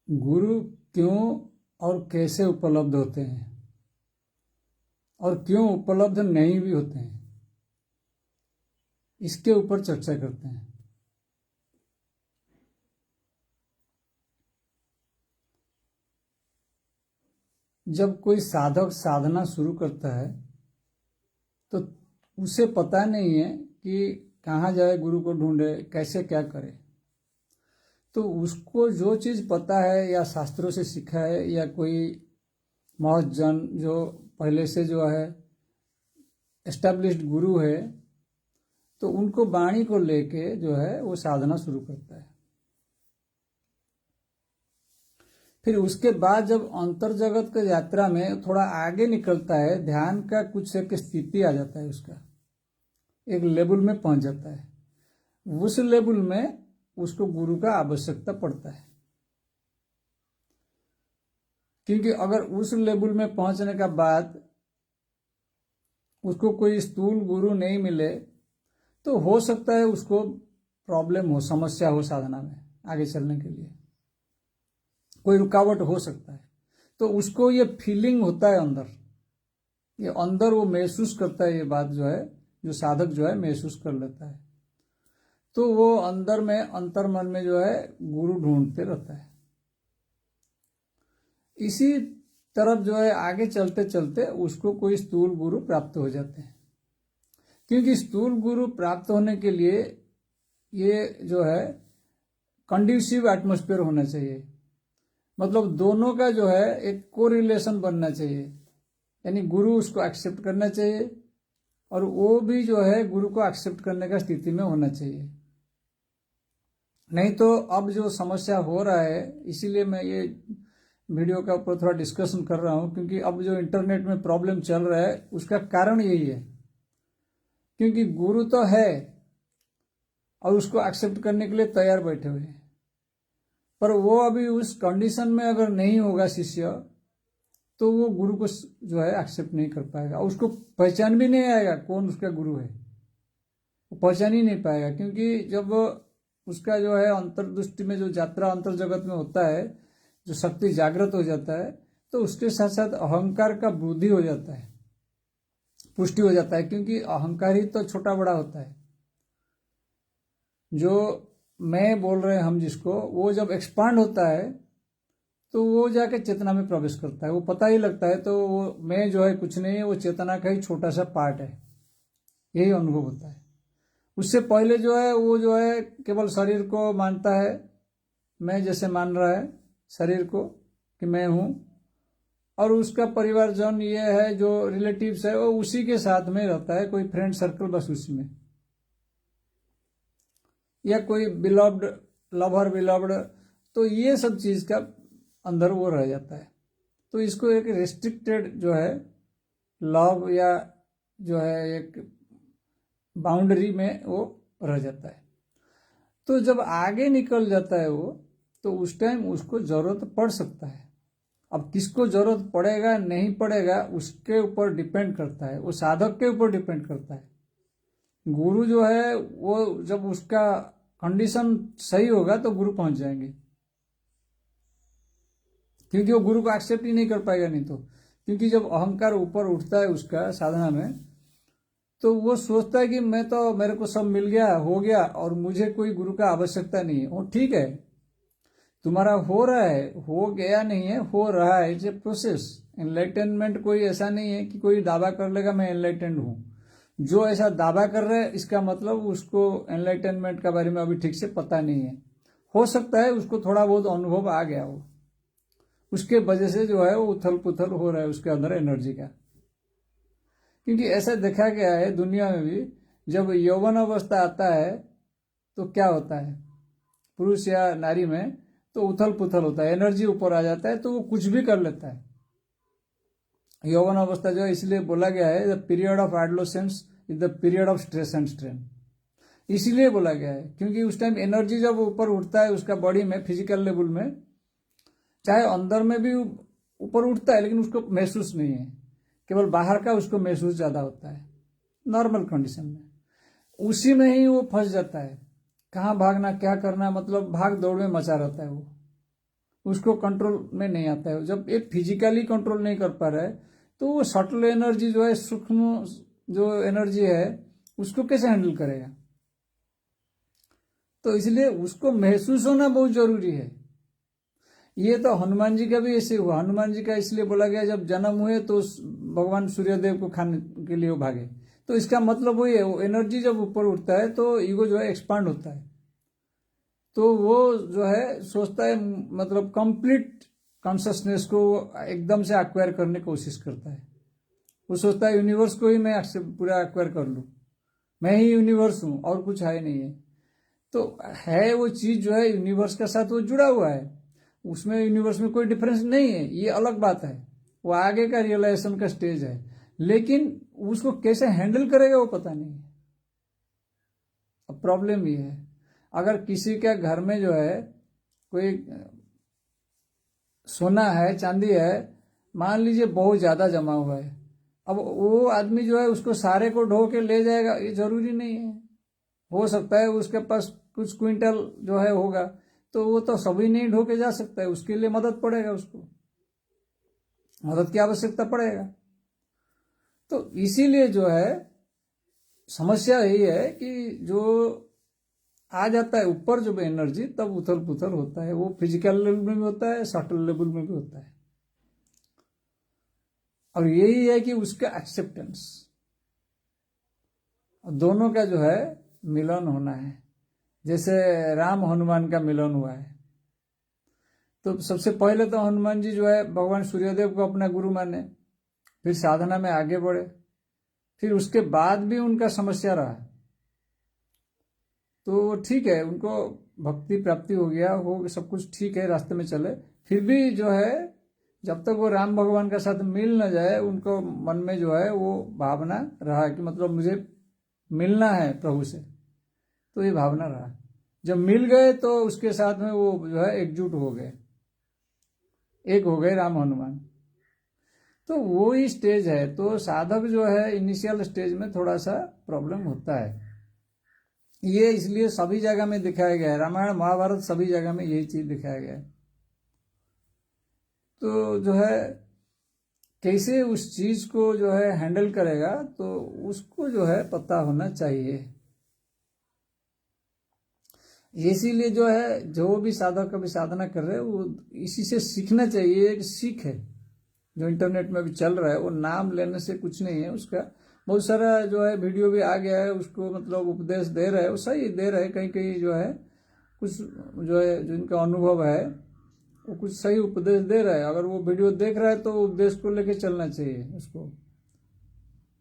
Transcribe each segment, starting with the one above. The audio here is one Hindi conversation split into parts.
गुरु क्यों और कैसे उपलब्ध होते हैं और क्यों उपलब्ध नहीं भी होते हैं, इसके ऊपर चर्चा करते हैं। जब कोई साधक साधना शुरू करता है तो उसे पता नहीं है कि कहाँ जाए, गुरु को ढूंढे, कैसे क्या करे। तो उसको जो चीज़ पता है या शास्त्रों से सीखा है या कोई महत जन जो पहले से जो है एस्टैब्लिश्ड गुरु है, तो उनको वाणी को लेके जो है वो साधना शुरू करता है। फिर उसके बाद जब अंतर जगत की यात्रा में थोड़ा आगे निकलता है, ध्यान का कुछ एक स्थिति आ जाता है, उसका एक लेवल में पहुंच जाता है। उस लेवल में उसको गुरु का आवश्यकता पड़ता है, क्योंकि अगर उस लेवल में पहुंचने का बाद उसको कोई स्थूल गुरु नहीं मिले तो हो सकता है उसको प्रॉब्लम हो, समस्या हो, साधना में आगे चलने के लिए कोई रुकावट हो सकता है। तो उसको ये फीलिंग होता है अंदर, ये अंदर वो महसूस करता है, ये बात जो है, जो साधक जो है महसूस कर लेता है। तो वो अंदर में अंतर मन में जो है गुरु ढूंढते रहता है। इसी तरफ जो है आगे चलते चलते उसको कोई स्थूल गुरु प्राप्त हो जाते हैं, क्योंकि स्थूल गुरु प्राप्त होने के लिए ये जो है कंड्यूसिव एटमॉस्फेयर होना चाहिए। मतलब दोनों का जो है एक कोरिलेशन बनना चाहिए, यानी गुरु उसको एक्सेप्ट करना चाहिए और वो भी जो है गुरु को एक्सेप्ट करने का स्थिति में होना चाहिए। नहीं तो अब जो समस्या हो रहा है, इसीलिए मैं ये वीडियो का ऊपर थोड़ा डिस्कशन कर रहा हूं, क्योंकि अब जो इंटरनेट में प्रॉब्लम चल रहा है उसका कारण यही है, क्योंकि गुरु तो है और उसको एक्सेप्ट करने के लिए तैयार बैठे हुए हैं, पर वो अभी उस कंडीशन में अगर नहीं होगा शिष्य, तो वो गुरु को जो है एक्सेप्ट नहीं कर पाएगा, उसको पहचान भी नहीं आएगा कौन उसका गुरु है, वो पहचान ही नहीं पाएगा। क्योंकि जब उसका जो है अंतर्दृष्टि में जो यात्रा अंतर जगत में होता है, जो शक्ति जागृत हो जाता है, तो उसके साथ साथ अहंकार का वृद्धि हो जाता है, पुष्टि हो जाता है, क्योंकि अहंकार ही तो छोटा बड़ा होता है। जो मैं बोल रहे हैं हम जिसको, वो जब एक्सपांड होता है तो वो जाके चेतना में प्रवेश करता है, वो पता ही लगता है। तो वो मैं जो है कुछ नहीं है, वो चेतना का ही छोटा सा पार्ट है, यही अनुभव होता है। उससे पहले जो है वो जो है केवल शरीर को मानता है, मैं जैसे मान रहा है शरीर को कि मैं हूं, और उसका परिवारजन ये है जो रिलेटिव्स है वो उसी के साथ में रहता है, कोई फ्रेंड सर्कल बस उसी में, या कोई बिलव्ड लवर बिलव्ड, तो ये सब चीज का अंदर वो रह जाता है। तो इसको एक रेस्ट्रिक्टेड जो है लव या जो है एक बाउंड्री में वो रह जाता है। तो जब आगे निकल जाता है वो, तो उस टाइम उसको जरूरत पड़ सकता है। अब किसको जरूरत पड़ेगा नहीं पड़ेगा उसके ऊपर डिपेंड करता है, वो साधक के ऊपर डिपेंड करता है। गुरु जो है वो जब उसका कंडीशन सही होगा तो गुरु पहुंच जाएंगे, क्योंकि वो गुरु को एक्सेप्ट ही नहीं कर पाएगा नहीं तो। क्योंकि जब अहंकार ऊपर उठता है उसका साधना में, तो वो सोचता है कि मैं तो, मेरे को सब मिल गया, हो गया, और मुझे कोई गुरु का आवश्यकता नहीं है। वो ठीक है, तुम्हारा हो रहा है, हो गया नहीं है, हो रहा है, इट्स ए प्रोसेस। एनलाइटनमेंट कोई ऐसा नहीं है कि कोई दावा कर लेगा मैं एनलाइटेंड हूं। जो ऐसा दावा कर रहा है इसका मतलब उसको एनलाइटनमेंट के बारे में अभी ठीक से पता नहीं है। हो सकता है उसको थोड़ा बहुत अनुभव आ गया हो, उसके वजह से जो है वो उथल पुथल हो रहा है उसके अंदर एनर्जी का। क्योंकि ऐसा देखा गया है दुनिया में भी, जब यौवन अवस्था आता है तो क्या होता है पुरुष या नारी में, तो उथल पुथल होता है, एनर्जी ऊपर आ जाता है, तो वो कुछ भी कर लेता है। यौवन अवस्था जो है, इसलिए बोला गया है the period of adolescence is the period of stress and strain, इसलिए बोला गया है। क्योंकि उस टाइम एनर्जी जब ऊपर उठता है उसका बॉडी में, फिजिकल लेवल में, चाहे अंदर में भी ऊपर उठता है लेकिन उसको महसूस नहीं है, केवल बाहर का उसको महसूस ज्यादा होता है नॉर्मल कंडीशन में। उसी में ही वो फंस जाता है, कहाँ भागना क्या करना, मतलब भाग दौड़ में मचा रहता है उसको कंट्रोल में नहीं आता है। जब ये फिजिकली कंट्रोल नहीं कर पा रहा है तो वो सटल एनर्जी जो है, सूक्ष्म जो एनर्जी है, उसको कैसे हैंडल करेगा? तो इसलिए उसको महसूस होना बहुत जरूरी है। ये तो हनुमान जी का भी ऐसे हुआ। हनुमान जी का इसलिए बोला गया जब जन्म हुए तो भगवान सूर्यदेव को खाने के लिए वो भागे। तो इसका मतलब वही है, वो एनर्जी जब ऊपर उठता है तो ईगो जो है एक्सपांड होता है। तो वो जो है सोचता है, मतलब कंप्लीट कॉन्शसनेस को एकदम से एक्वायर करने की कोशिश करता है। वो सोचता है यूनिवर्स को ही मैं पूरा एक्वायर कर लूँ, मैं ही यूनिवर्स हूँ और कुछ है नहीं है। तो है वो चीज जो है यूनिवर्स के साथ वो जुड़ा हुआ है, उसमें यूनिवर्स में कोई डिफरेंस नहीं है, ये अलग बात है, वो आगे का रियलाइजेशन का स्टेज है। लेकिन उसको कैसे हैंडल करेगा वो पता नहीं है। अब प्रॉब्लम ये है, अगर किसी के घर में जो है कोई सोना है, चांदी है, मान लीजिए बहुत ज्यादा जमा हुआ है, अब वो आदमी जो है उसको सारे को ढो के ले जाएगा ये जरूरी नहीं है। हो सकता है उसके पास कुछ क्विंटल जो है होगा, तो वो तो सभी नहीं ढो के जा सकता है, उसके लिए मदद पड़ेगा, उसको मदद की आवश्यकता पड़ेगा। तो इसीलिए जो है समस्या यही है कि जो आ जाता है ऊपर जो एनर्जी, तब उथल पुथल होता है। वो फिजिकल लेवल में भी होता है, सटल लेवल में भी होता है। और यही है कि उसका एक्सेप्टेंस, दोनों का जो है मिलन होना है। जैसे राम हनुमान का मिलन हुआ है, तो सबसे पहले तो हनुमान जी जो है भगवान सूर्यदेव को अपना गुरु माने, फिर साधना में आगे बढ़े, फिर उसके बाद भी उनका समस्या रहा तो ठीक है, उनको भक्ति प्राप्ति हो गया, हो सब कुछ ठीक है, रास्ते में चले। फिर भी जो है जब तक वो राम भगवान का साथ मिल न जाए, उनको मन में जो है वो भावना रहा कि मतलब मुझे मिलना है प्रभु से, तो ये भावना रहा। जब मिल गए तो उसके साथ में वो जो है एकजुट हो गए, एक हो गए राम हनुमान। तो वो ही स्टेज है। तो साधक जो है इनिशियल स्टेज में थोड़ा सा प्रॉब्लम होता है। ये इसलिए सभी जगह में दिखाया गया है, रामायण महाभारत सभी जगह में यही चीज दिखाया गया है। तो जो है कैसे उस चीज को जो है हैंडल करेगा, तो उसको जो है पता होना चाहिए। इसीलिए जो है जो भी साधक कभी साधना कर रहे हैं वो इसी से सीखना चाहिए। एक सीख है जो इंटरनेट में भी चल रहा है, वो नाम लेने से कुछ नहीं है, उसका बहुत सारा जो है वीडियो भी आ गया है, उसको मतलब उपदेश दे रहे हैं, वो सही दे रहे हैं। कहीं कहीं जो है कुछ जो है जिनका अनुभव है वो कुछ सही उपदेश दे रहा है। अगर वो वीडियो देख रहा है तो उपदेश को लेके चलना चाहिए उसको,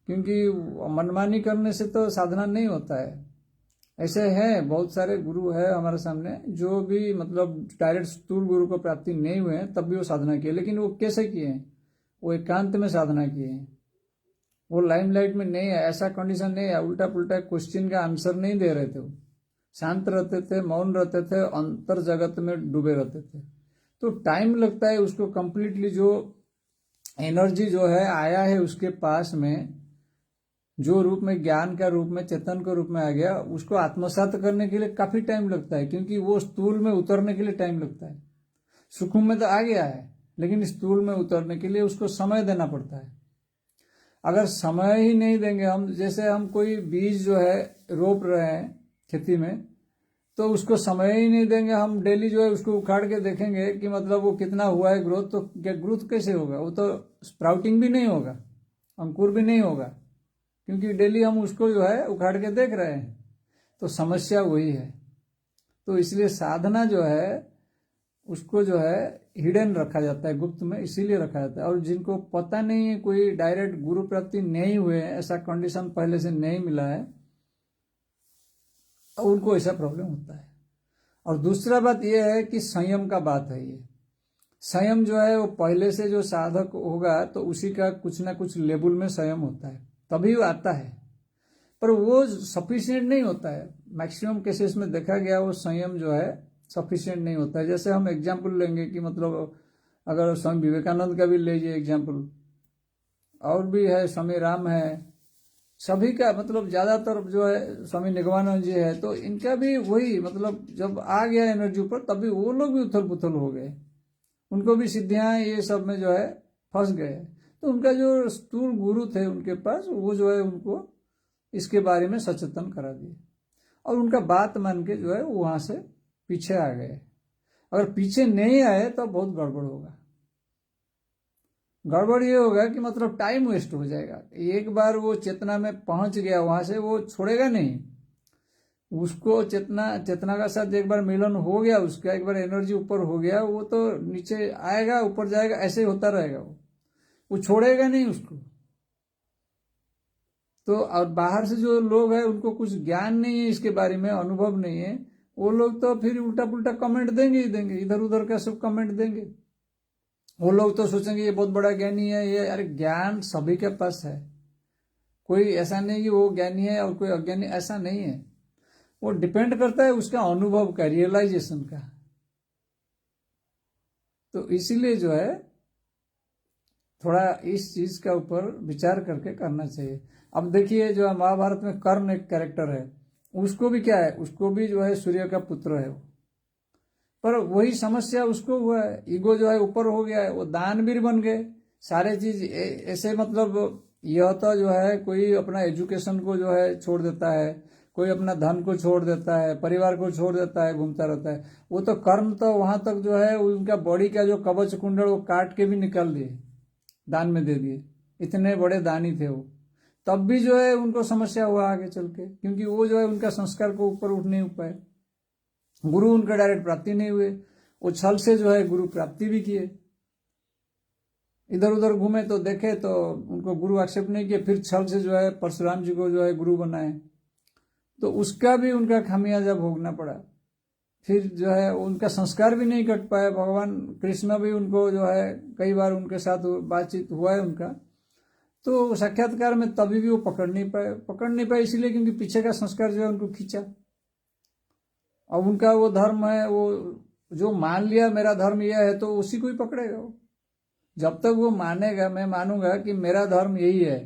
क्योंकि मनमानी करने से तो साधना नहीं होता है। ऐसे हैं बहुत सारे गुरु है हमारे सामने जो भी मतलब डायरेक्ट स्थूल गुरु को प्राप्ति नहीं हुए हैं, तब भी वो साधना किए। लेकिन वो कैसे किए हैं? वो एकांत में साधना किए हैं, वो लाइमलाइट में नहीं है, ऐसा कंडीशन नहीं है, उल्टा पुल्टा क्वेश्चन का आंसर नहीं दे रहे थे। वो शांत रहते थे, मौन रहते थे, अंतर जगत में डूबे रहते थे। तो टाइम लगता है उसको कंप्लीटली, जो एनर्जी जो है आया है उसके पास में, जो रूप में ज्ञान का रूप में चेतन के रूप में आ गया, उसको आत्मसात करने के लिए काफी टाइम लगता है, क्योंकि वो स्थूल में उतरने के लिए टाइम लगता है। सूक्ष्म में तो आ गया है, लेकिन स्थूल में उतरने के लिए उसको समय देना पड़ता है। अगर समय ही नहीं देंगे हम, जैसे हम कोई बीज जो है रोप रहे हैं खेती में, तो उसको समय ही नहीं देंगे हम, डेली जो है उसको उखाड़ के देखेंगे कि मतलब वो कितना हुआ है ग्रोथ, तो क्या ग्रोथ कैसे होगा? वो तो स्प्राउटिंग भी नहीं होगा, अंकुर भी नहीं होगा, क्योंकि डेली हम उसको जो है उखाड़ के देख रहे हैं। तो समस्या वही है। तो इसलिए साधना जो है उसको जो है हिडन रखा जाता है, गुप्त में इसीलिए रखा जाता है। और जिनको पता नहीं है, कोई डायरेक्ट गुरु प्राप्ति नहीं हुए, ऐसा कंडीशन पहले से नहीं मिला है, तो उनको ऐसा प्रॉब्लम होता है। और दूसरा बात यह है कि संयम का बात है। ये संयम जो है वो पहले से जो साधक होगा तो उसी का कुछ ना कुछ लेवल में संयम होता है, तभी वो आता है। पर वो सफिशिएंट नहीं होता है। मैक्सिमम केसेस में देखा गया वो संयम जो है सफिशिएंट नहीं होता है। जैसे हम एग्जाम्पल लेंगे कि मतलब अगर स्वामी विवेकानंद का भी लीजिए एग्जाम्पल, और भी है, स्वामी राम है, सभी का मतलब ज्यादातर जो है स्वामी निगमानंद जी है, तो इनका भी वही मतलब जब आ गया एनर्जी ऊपर, तभी वो लोग भी उथल पुथल हो गए। उनको भी सिद्धियां ये सब में जो है फंस गए। तो उनका जो स्थूल गुरु थे उनके पास, वो जो है उनको इसके बारे में सचेतन करा दिए और उनका बात मान के जो है वो वहां से पीछे आ गए। अगर पीछे नहीं आए तो बहुत गड़बड़ होगा। गड़बड़ ये होगा कि मतलब टाइम वेस्ट हो जाएगा। एक बार वो चेतना में पहुंच गया वहां से वो छोड़ेगा नहीं। उसको चेतना का साथ एक बार मिलन हो गया, उसका एक बार एनर्जी ऊपर हो गया, वो तो नीचे आएगा ऊपर जाएगा, ऐसे ही होता रहेगा। वो छोड़ेगा नहीं उसको। तो और बाहर से जो लोग हैं उनको कुछ ज्ञान नहीं है इसके बारे में, अनुभव नहीं है, वो लोग तो फिर उल्टा पुल्टा कमेंट देंगे ही देंगे, इधर उधर का सब कमेंट देंगे। वो लोग तो सोचेंगे ये बहुत बड़ा ज्ञानी है ये। अरे ज्ञान सभी के पास है, कोई ऐसा नहीं कि वो ज्ञानी है और कोई अज्ञानी, ऐसा नहीं है। वो डिपेंड करता है उसका अनुभव का, रियलाइजेशन का। तो इसीलिए जो है थोड़ा इस चीज का ऊपर विचार करके करना चाहिए। अब देखिए जो महाभारत में कर्ण एक कैरेक्टर है, उसको भी क्या है, उसको भी जो है सूर्य का पुत्र है वो, पर वही समस्या उसको हुआ है। ईगो जो है ऊपर हो गया है, वो दानवीर बन गए सारे चीज ऐसे। मतलब यह तो जो है कोई अपना एजुकेशन को जो है छोड़ देता है, कोई अपना धन को छोड़ देता है, परिवार को छोड़ देता है, घूमता रहता है। वो तो कर्म तो वहां तक जो है उनका बॉडी का जो कवच कुंडल वो काट के भी निकाल दिए, दान में दे दिए। इतने बड़े दानी थे वो, तब भी जो है उनको समस्या हुआ आगे चल के, क्योंकि वो जो है उनका संस्कार को ऊपर उठ नहीं पाए। गुरु उनका डायरेक्ट प्राप्ति नहीं हुए, वो छल से जो है गुरु प्राप्ति भी किए। इधर उधर घूमे तो देखे तो उनको गुरु एक्सेप्ट नहीं किए, फिर छल से जो है परशुराम जी को जो है गुरु बनाए, तो उसका भी उनका खामियाजा भोगना पड़ा। फिर जो है उनका संस्कार भी नहीं कट पाया। भगवान कृष्ण भी उनको जो है कई बार उनके साथ बातचीत हुआ है उनका, तो साक्षात्कार में तभी भी वो पकड़ नहीं पाए इसीलिए क्योंकि पीछे का संस्कार जो है उनको खींचा। अब उनका वो धर्म है, वो जो मान लिया मेरा धर्म यह है, तो उसी को ही पकड़ेगा वो। जब तक वो मानेगा, मैं मानूंगा कि मेरा धर्म यही है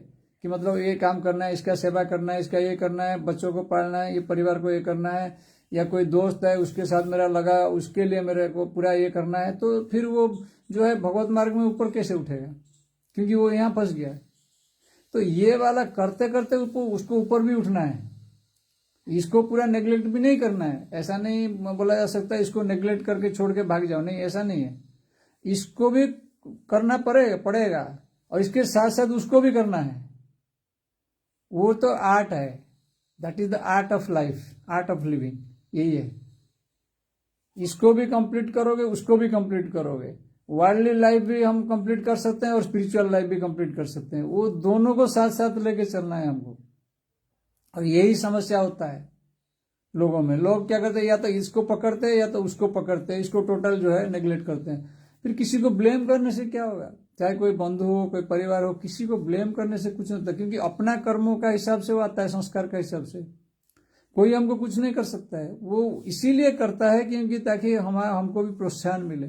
कि मतलब ये काम करना है, इसका सेवा करना है, इसका ये करना है, बच्चों को पालना है, ये परिवार को ये करना है, या कोई दोस्त है उसके साथ मेरा लगा, उसके लिए मेरे को पूरा ये करना है, तो फिर वो जो है भगवत मार्ग में ऊपर कैसे उठेगा, क्योंकि वो यहाँ फंस गया है। तो ये वाला करते करते उसको ऊपर भी उठना है, इसको पूरा नेग्लेक्ट भी नहीं करना है। ऐसा नहीं बोला जा सकता इसको नेग्लेक्ट करके छोड़ के भाग जाओ, नहीं, ऐसा नहीं है। इसको भी करना पड़ेगा और इसके साथ साथ उसको भी करना है। वो तो आर्ट है, that is the art of life, art of living, यही है। इसको भी कंप्लीट करोगे, उसको भी कंप्लीट करोगे। वर्ल्डली लाइफ भी हम कंप्लीट कर सकते हैं और स्पिरिचुअल लाइफ भी कंप्लीट कर सकते हैं। वो दोनों को साथ साथ लेके चलना है हमको। और यही समस्या होता है लोगों में। लोग क्या करते हैं, या तो इसको पकड़ते हैं या तो उसको पकड़ते हैं, इसको टोटल जो है नेग्लेक्ट करते हैं। फिर किसी को ब्लेम करने से क्या होगा, चाहे कोई बंधु हो, कोई परिवार हो, किसी को ब्लेम करने से कुछ नहीं होता, क्योंकि अपना कर्मों का हिसाब से वो आता है, संस्कार का हिसाब से। कोई हमको कुछ नहीं कर सकता है। वो इसीलिए करता है क्योंकि ताकि हमको भी प्रोत्साहन मिले।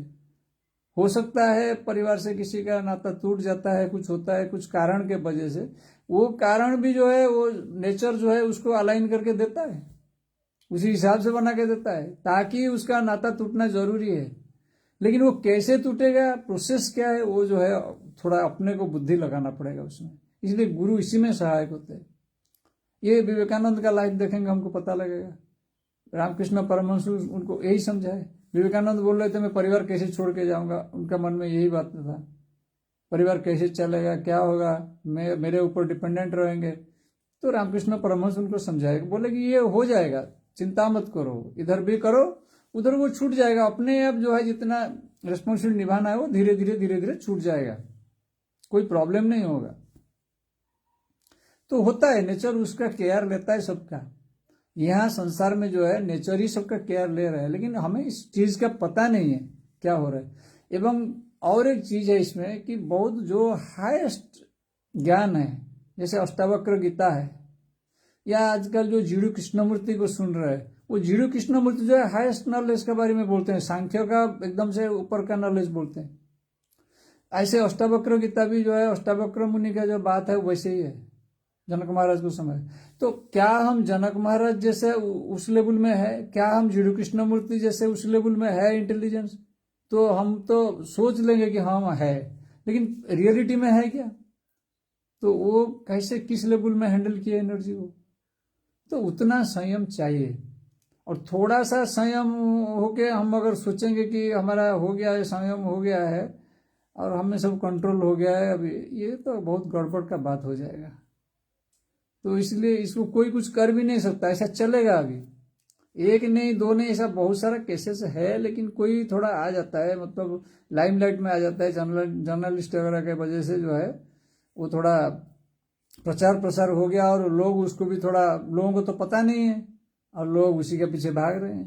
हो सकता है परिवार से किसी का नाता टूट जाता है, कुछ होता है कुछ कारण के वजह से, वो कारण भी जो है वो नेचर जो है उसको अलाइन करके देता है, उसी हिसाब से बना के देता है, ताकि उसका नाता टूटना जरूरी है। लेकिन वो कैसे टूटेगा, प्रोसेस क्या है, वो जो है थोड़ा अपने को बुद्धि लगाना पड़ेगा उसमें। इसलिए गुरु इसी में सहायक होते हैं। ये विवेकानंद का लाइफ देखेंगे हमको पता लगेगा। रामकृष्ण परमहंस उनको यही समझाए। विवेकानंद बोल रहे थे मैं परिवार कैसे छोड़ के जाऊंगा, उनका मन में यही बात था, परिवार कैसे चलेगा, क्या होगा, मेरे ऊपर डिपेंडेंट रहेंगे। तो रामकृष्ण परमहंस उनको समझाए, बोले कि ये हो जाएगा, चिंता मत करो, इधर भी करो उधर वो छूट जाएगा अपने आप। जो है जितना रिस्पॉन्सिबिलिटी निभाना है वो धीरे धीरे छूट जाएगा, कोई प्रॉब्लम नहीं होगा। तो होता है, नेचर उसका केयर लेता है सबका। यहाँ संसार में जो है नेचर ही सबका केयर ले रहा है, लेकिन हमें इस चीज का पता नहीं है क्या हो रहा है। एवं और एक चीज है इसमें कि बहुत जो हाईएस्ट ज्ञान है, जैसे अष्टावक्र गीता है, या आजकल जो जीडू कृष्णमूर्ति को सुन रहे हैं, वो जीडू कृष्णमूर्ति जो है हाईएस्ट नॉलेज के बारे में बोलते हैं, सांख्य का एकदम से ऊपर का नॉलेज बोलते हैं। ऐसे अष्टावक्र गीता भी जो है अष्टावक्र मुनि का जो बात है वैसे ही है, जनक महाराज को समझ। तो क्या हम जनक महाराज जैसे उस लेवल में है, क्या हम जीडू कृष्णमूर्ति जैसे उस लेवल में है इंटेलिजेंस? तो हम तो सोच लेंगे कि हाँ है, लेकिन रियलिटी में है क्या? तो वो कैसे, किस लेवल में हैंडल किया एनर्जी को? तो उतना संयम चाहिए। और थोड़ा सा संयम होके हम अगर सोचेंगे कि हमारा हो गया है, संयम हो गया है और हमें सब कंट्रोल हो गया है अभी, ये तो बहुत गड़बड़ का बात हो जाएगा। तो इसलिए इसको कोई कुछ कर भी नहीं सकता, ऐसा चलेगा अभी। एक नहीं, दो नहीं, ऐसा बहुत सारा केसेस है, लेकिन कोई थोड़ा आ जाता है, मतलब लाइमलाइट में आ जाता है, जर्नलिस्ट वगैरह के वजह से जो है वो थोड़ा प्रचार प्रसार हो गया और लोग उसको भी थोड़ा, लोगों को तो पता नहीं है और लोग उसी के पीछे भाग रहे हैं।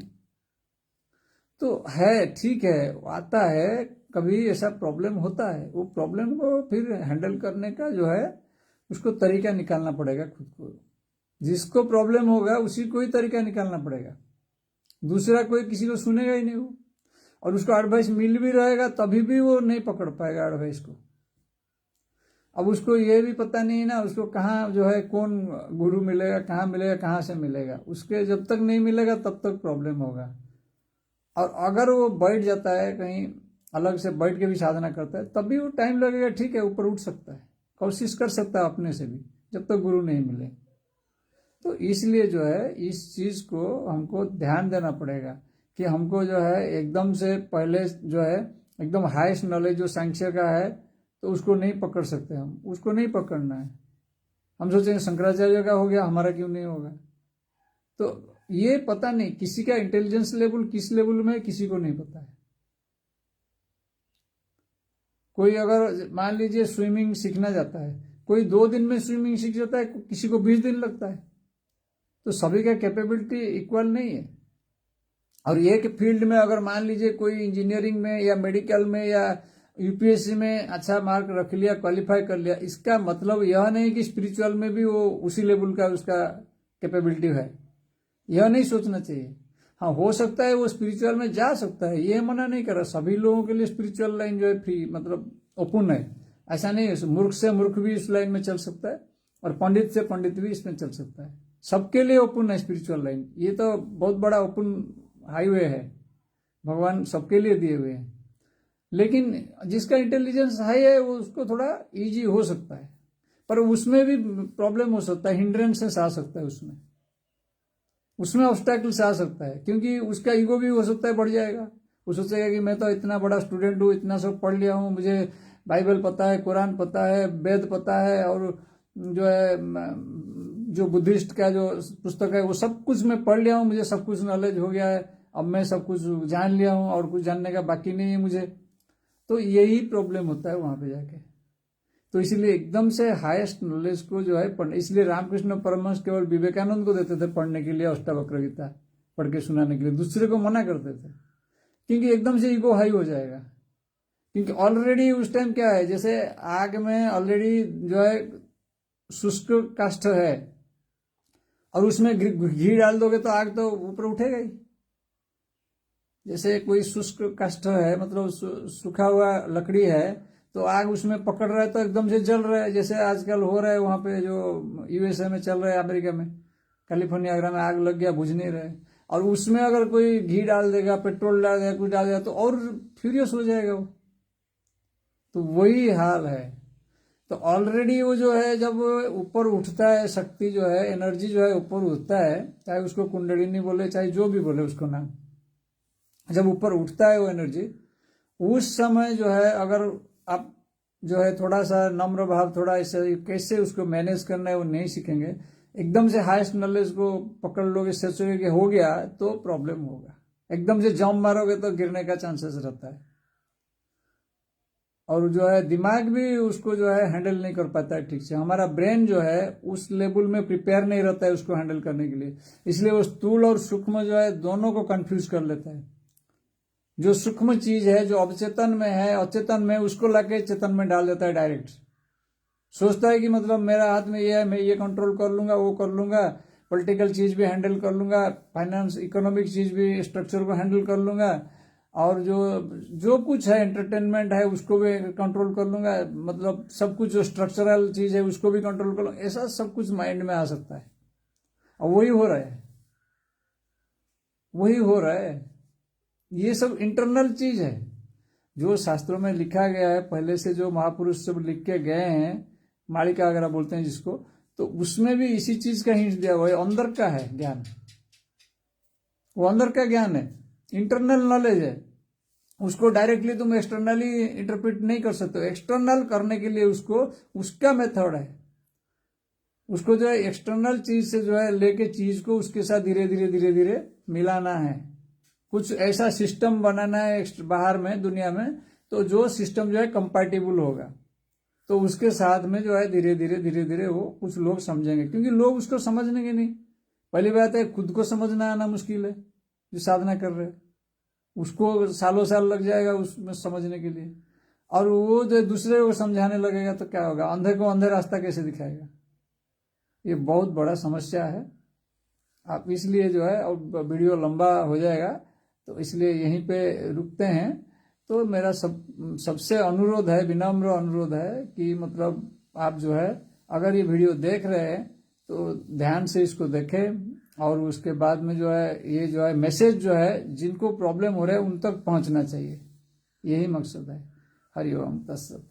तो है, ठीक है, आता है, कभी ऐसा प्रॉब्लम होता है, वो प्रॉब्लम को फिर हैंडल करने का जो है उसको तरीका निकालना पड़ेगा खुद को। जिसको प्रॉब्लम होगा उसी को ही तरीका निकालना पड़ेगा, दूसरा कोई किसी को सुनेगा ही नहीं वो। और उसको एडवाइस मिल भी रहेगा तभी भी वो नहीं पकड़ पाएगा एडवाइस को। अब उसको ये भी पता नहीं है ना, उसको कहाँ जो है कौन गुरु मिलेगा, कहाँ मिलेगा, कहाँ से मिलेगा, उसके जब तक नहीं मिलेगा तब तक प्रॉब्लम होगा। और अगर वो बैठ जाता है कहीं अलग से, बैठ के भी साधना करता है, तब भी वो टाइम लगेगा, ठीक है, ऊपर उठ सकता है, कोशिश कर सकता है अपने से भी, जब तक गुरु नहीं मिले। तो इसलिए जो है इस चीज को हमको ध्यान देना पड़ेगा कि हमको जो है एकदम से पहले जो है एकदम हाईएस्ट नॉलेज जो सांख्य का है, तो उसको नहीं पकड़ सकते, हम उसको नहीं पकड़ना है। हम सोचेंगे शंकराचार्य का हो गया, हमारा क्यों नहीं होगा? तो ये पता नहीं, किसी का इंटेलिजेंस लेवल किस लेवल में है, किसी को नहीं पता है। कोई अगर मान लीजिए स्विमिंग सीखना जाता है, कोई 2 दिन में स्विमिंग सीख जाता है, किसी को 20 दिन लगता है। तो सभी का कैपेबिलिटी इक्वल नहीं है। और एक फील्ड में अगर मान लीजिए कोई इंजीनियरिंग में या मेडिकल में या यूपीएससी में अच्छा मार्क रख लिया, क्वालिफाई कर लिया, इसका मतलब यह नहीं कि स्पिरिचुअल में भी वो उसी लेवल का उसका कैपेबिलिटी है, यह नहीं सोचना चाहिए। हाँ, हो सकता है वो स्पिरिचुअल में जा सकता है, ये मना नहीं कर रहा। सभी लोगों के लिए स्पिरिचुअल लाइन जो है फ्री, मतलब ओपन है, ऐसा नहीं है। मूर्ख से मूर्ख भी इस लाइन में चल सकता है और पंडित से पंडित भी इसमें चल सकता है, सबके लिए ओपन है स्पिरिचुअल लाइन। ये तो बहुत बड़ा ओपन हाईवे है, भगवान सबके लिए दिए हुए हैं। लेकिन जिसका इंटेलिजेंस हाई है वो, उसको थोड़ा इजी हो सकता है, पर उसमें भी प्रॉब्लम हो सकता है, हिंड्रेंसेस आ सकता है, उसमें ऑब्स्टैकल्स आ सकता है, क्योंकि उसका ईगो भी हो सकता है बढ़ जाएगा। वो सोचेगा कि मैं तो इतना बड़ा स्टूडेंट हूँ, इतना सब पढ़ लिया हूँ, मुझे बाइबल पता है, कुरान पता है, वेद पता है, और जो है जो बुद्धिस्ट का जो पुस्तक है वो सब कुछ मैं पढ़ लिया हूँ, मुझे सब कुछ नॉलेज हो गया है, अब मैं सब कुछ जान लिया हूँ और कुछ जानने का बाकी नहीं है मुझे। तो यही प्रॉब्लम होता है वहां पे जाके। तो इसलिए एकदम से हाईएस्ट नॉलेज को जो है पढ़ने, इसलिए रामकृष्ण परमहंस केवल विवेकानंद को देते थे पढ़ने के लिए अष्टावक्र गीता पढ़ के सुनाने के लिए, दूसरे को मना करते थे, क्योंकि एकदम से ईगो हाई हो जाएगा। क्योंकि ऑलरेडी उस टाइम क्या है, जैसे आग में ऑलरेडी जो है शुष्क काष्ठ है और उसमें घी डाल दोगे तो आग तो ऊपर उठेगा ही। जैसे कोई शुष्क काष्ठ है, मतलब सूखा हुआ लकड़ी है, तो आग उसमें पकड़ रहा है तो एकदम से जल रहा है, जैसे आजकल हो रहा है वहां पे जो यूएसए में चल रहा है, अमेरिका में कैलिफोर्निया वगैरह में आग लग गया, बुझ नहीं रहा है। और उसमें अगर कोई घी डाल देगा, पेट्रोल डाल देगा, कुछ डाल देगा तो और फ्यूरियस हो जाएगा वो। तो वही हाल है। तो ऑलरेडी वो जो है जब ऊपर उठता है, शक्ति जो है, एनर्जी जो है ऊपर उठता है, चाहे उसको कुंडलिनी बोले, चाहे जो भी बोले उसको नाम, जब ऊपर उठता है वो एनर्जी, उस समय जो है अगर आप जो है थोड़ा सा नम्र भाव, थोड़ा ऐसे कैसे उसको मैनेज करना है वो नहीं सीखेंगे, एकदम से हाईएस्ट नॉलेज को पकड़ लोगे, सोचोगे कि हो गया, तो प्रॉब्लम होगा। एकदम से जंप मारोगे तो गिरने का चांसेस रहता है। और जो है दिमाग भी उसको जो है हैंडल नहीं कर पाता है ठीक से। हमारा ब्रेन जो है उस लेवल में प्रिपेयर नहीं रहता है उसको हैंडल करने के लिए, इसलिए वो स्थूल और सूक्ष्म जो है दोनों को कंफ्यूज कर लेता है। जो सूक्ष्म चीज है, जो अवचेतन में है, अचेतन में, उसको लाके चेतन में डाल देता है डायरेक्ट। सोचता है कि मतलब मेरा हाथ में ये है, मैं ये कंट्रोल कर लूंगा, वो कर लूंगा, पॉलिटिकल चीज भी हैंडल कर लूंगा, फाइनेंस इकोनॉमिक चीज भी, स्ट्रक्चर को हैंडल कर लूंगा, और जो जो कुछ है एंटरटेनमेंट है उसको भी कंट्रोल कर लूंगा, मतलब सब कुछ जो स्ट्रक्चरल चीज है उसको भी कंट्रोल कर लूंगा, ऐसा सब कुछ माइंड में आ सकता है। और वही हो रहा है, वही हो रहा है। ये सब इंटरनल चीज है। जो शास्त्रों में लिखा गया है पहले से, जो महापुरुष सब लिख के गए हैं, मालिका वगैरह बोलते हैं जिसको, तो उसमें भी इसी चीज का हिंट दिया हुआ है। अंदर का है ज्ञान, वो अंदर का ज्ञान है, इंटरनल नॉलेज है। उसको डायरेक्टली तुम एक्सटर्नली इंटरप्रेट नहीं कर सकते। एक्सटर्नल करने के लिए उसको उसका मेथड है। उसको जो है एक्सटर्नल चीज से जो है लेके चीज को उसके साथ धीरे धीरे धीरे धीरे मिलाना है। कुछ ऐसा सिस्टम बनाना है बाहर में दुनिया में, तो जो सिस्टम जो है कंपैटिबल होगा, तो उसके साथ में जो है धीरे धीरे धीरे धीरे वो कुछ लोग समझेंगे, क्योंकि लोग उसको समझने के नहीं। पहली बात है, खुद को समझना आना मुश्किल है। जो साधना कर रहे हैं उसको सालों साल लग जाएगा उसमें समझने के लिए, और वो जो दूसरे को समझाने लगेगा तो क्या होगा? अंधे को अंधे रास्ता कैसे दिखाएगा? ये बहुत बड़ा समस्या है। आप इसलिए जो है, और वीडियो लंबा हो जाएगा तो इसलिए यहीं पे रुकते हैं। तो मेरा सबसे अनुरोध है, विनम्र अनुरोध है कि मतलब आप जो है अगर ये वीडियो देख रहे हैं तो ध्यान से इसको देखें, और उसके बाद में जो है ये जो है मैसेज जो है जिनको प्रॉब्लम हो रहा है उन तक पहुंचना चाहिए। यही मकसद है। हरि ओम तत्सत।